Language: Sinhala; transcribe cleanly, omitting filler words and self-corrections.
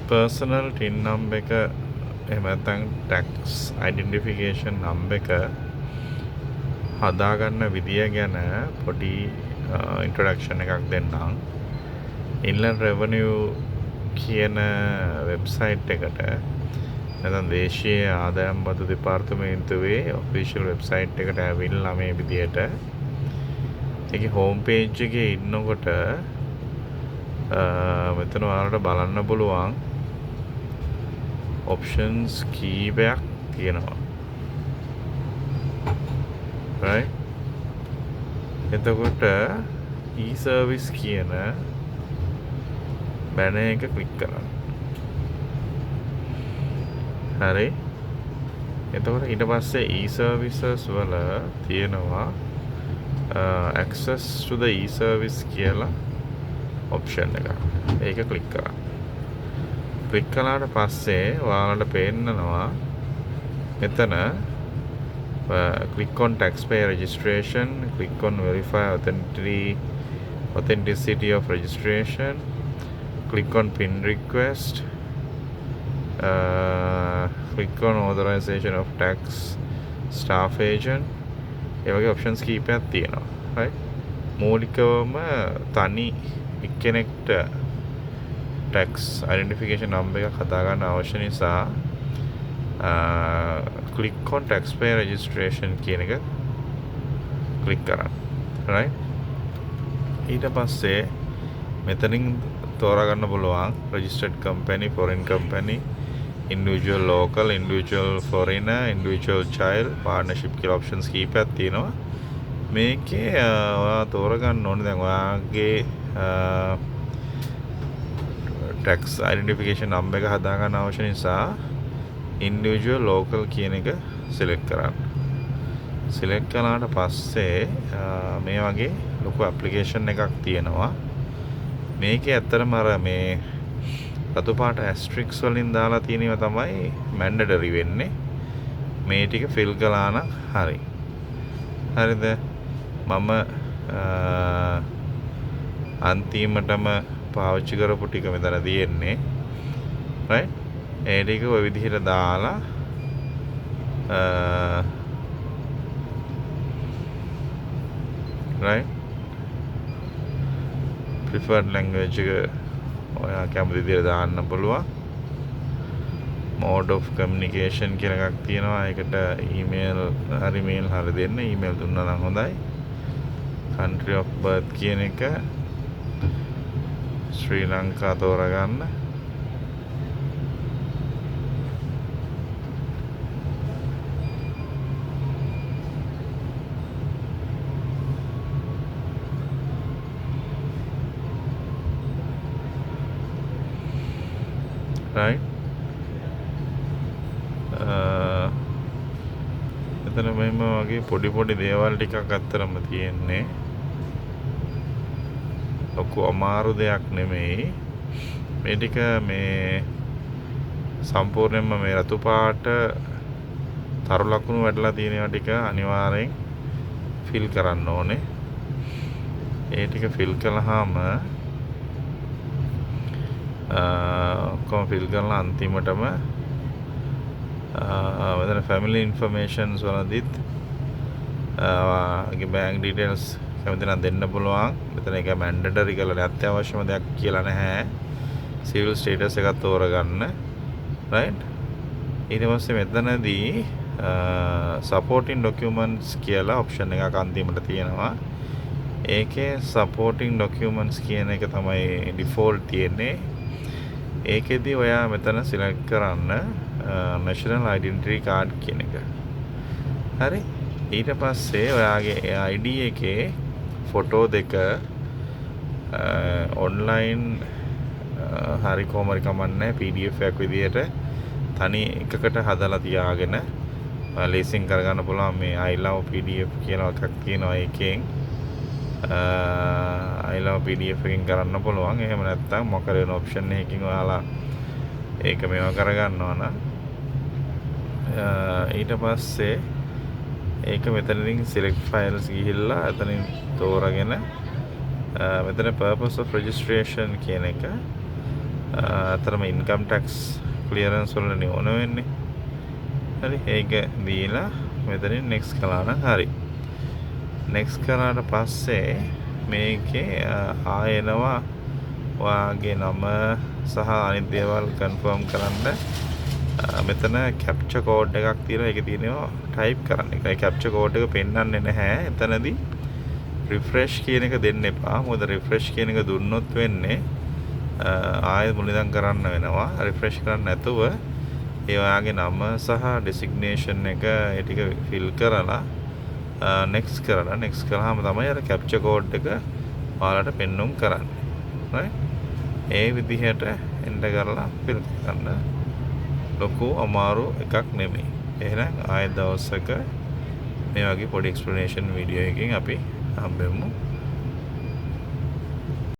personal tin number එක එහෙම නැත්නම් tax identification number එක හදාගන්න විදිය ගැන පොඩි introduction එකක් දෙන්නම්. Inland Revenue කියන වෙබ්සයිට් එකට නැත්නම් දේශීය ආදායම් බදු දෙපාර්තමේන්තුවේ official වෙබ්සයිට් එකට ඇවිල්ලා මේ විදියට ඒකේ home page එකේ ඉන්නකොට මෙතන ඔයාලට බලන්න පුළුවන් options කීපයක් තියෙනවා. right? එතකොට e-service කියන බැනර් එක ක්ලික් කරන්න. හරි. එතකොට ඊට පස්සේ e-services වල තියෙනවා access to the e-service කියලා option එක. ඒක ක්ලික් කරන්න. ක්ලික් කළාට පස්සේ ඔයාලට පේන්නනවා මෙතන click on taxpayer registration, click on verify authenticity of registration, click on pin request, click on authorization of tax staff agent. ඒ වගේ options කීපයක් තියෙනවා. right? මූලිකවම තනි එක්කෙනෙක්ට tax identification number එකක් හදාගන්න අවශ්‍ය නිසා click on taxpayer registration කියන එක click කරන්න. right? ඊට පස්සේ මෙතනින් තෝරාගන්න පුළුවන් registered company, foreign company, individual local, individual foreigner, individual child, partnership කියලා options කීපයක් තියෙනවා. මේකේ ඔයා තෝරගන්න ඕනේ දැන් ඔයාගේ tax identification number එක හදාගන්න අවශ්‍ය නිසා individual local කියන එක select කරන්න. select කළාට පස්සේ මේ වගේ ලොකු application එකක් තියෙනවා. මේකේ ඇත්තටම අර මේ රතු පාට asterisk වලින් දාලා තියෙනවා තමයි mandatory වෙන්නේ. මේ ටික fill කළා නම් හරි. හරිද? මම අන්තිමටම පාවිච්චි කරපු ටික මෙතන තියෙන්නේ. right? ඒ ටික ඔය විදිහට දාලා right? preferred language එක ඔයා කැමති විදිහට දාන්න පුළුවන්. mode of communication කියලා එකක් තියෙනවා. ඒකට email හරි mail හරි දෙන්න. email දුන්නා නම් හොඳයි. country of birth කියන එක ශ්‍රී ලංකා තෝරගන්න. right? එතන මෙහෙම වගේ පොඩි දේවල් ටිකක් අත්තරම තියෙන්නේ. ලොකු අමාරු දෙයක් නෙමෙයි. මේ ටික මේ සම්පූර්ණයෙන්ම මේ රතු පාට තරු ලකුණු වැටලා තියෙනවා ටික අනිවාර්යෙන් ෆිල් කරන්න ඕනේ. ඒ ටික ෆිල් කළාම ඔක්කොම ෆිල් කරලා අන්තිමටම මෙතන family informations වලදීත් ඔයාගේ bank details කැමති නම් දෙන්න පුළුවන්. මෙතන ඒක mandatory කියලා අත්‍යවශ්‍යම දෙයක් කියලා නැහැ. civil status එකක් තෝරගන්න. right? ඊට පස්සේ මෙතනදී supporting documents කියලා option එකක් අන්තිමට තියෙනවා. ඒකේ supporting documents කියන එක තමයි default තියෙන්නේ. ඒකෙදි ඔයා මෙතන select කරන්න national identity card කියන එක. හරි? ඊට පස්සේ ඔයාගේ ID එකේ ෆොටෝ දෙක online හරි කොහොම හරි කමන්නේ PDF එකක් විදියට තනි එකකට හදලා තියාගෙන ලේසින් කරගන්න පුළුවන්. මේ I love PDF කියලා එකක් තියෙනවා. ඒකෙන් I love PDF එකකින් කරන්න පුළුවන්. එහෙම නැත්නම් මොකද වෙන option එකකින් ඔයාලා ඒක මේවා කරගන්නවා නම් ඊට පස්සේ ඒක මෙතනින් select files ගිහිල්ලා එතනින් තෝරගෙන මෙතන purpose of registration කියන එක අතරම ඉන්කම් ටැක්ස් ක්ලියරන්ස් වලනේ ඕන වෙන්නේ. හරි ඒක දීලා මෙතනින් නෙක්ස්ට් කළා නම් හරි. නෙක්ස්ට් කරාට පස්සේ මේකේ ආයෙනවා ඔයාගේ නම සහ අනිත් දේවල් කන්ෆර්ම් කරන්න මෙතන කැප්චර් කෝඩ් එකක් තියෙනවා. ඒක තියෙනවා ටයිප් කරන්න. ඒකයි කැප්චර් කෝඩ් එක පෙන්වන්නේ නැහැ. එතනදී රිෆ්‍රෙෂ් කියන එක දෙන්න එපා. මොකද රිෆ්‍රෙෂ් කියන එක දුන්නොත් වෙන්නේ ආයෙත් මුලින්දන් කරන්න වෙනවා. රිෆ්‍රෙෂ් කරන්න නැතුව ඒ ඔයාගේ නම සහ ඩෙසිග්නේෂන් එක ඒ ටික ෆිල් කරලා නෙක්ස්ට් කරලා නෙක්ස්ට් කරාම තමයි අර කැප්චර් කෝඩ් එක ඔයාලට පෙන්වුම් කරන්නේ. right ඒ විදිහට එන්ටර් කරලා ෆිල් කරන්න ලොකු අමාරු එකක් නෙමෙයි. එහෙනම් ආයෙත් දවසක මේ වගේ පොඩි එක්ස්ප්ලනේෂන් වීඩියෝ එකකින් අපි හම්බෙමු.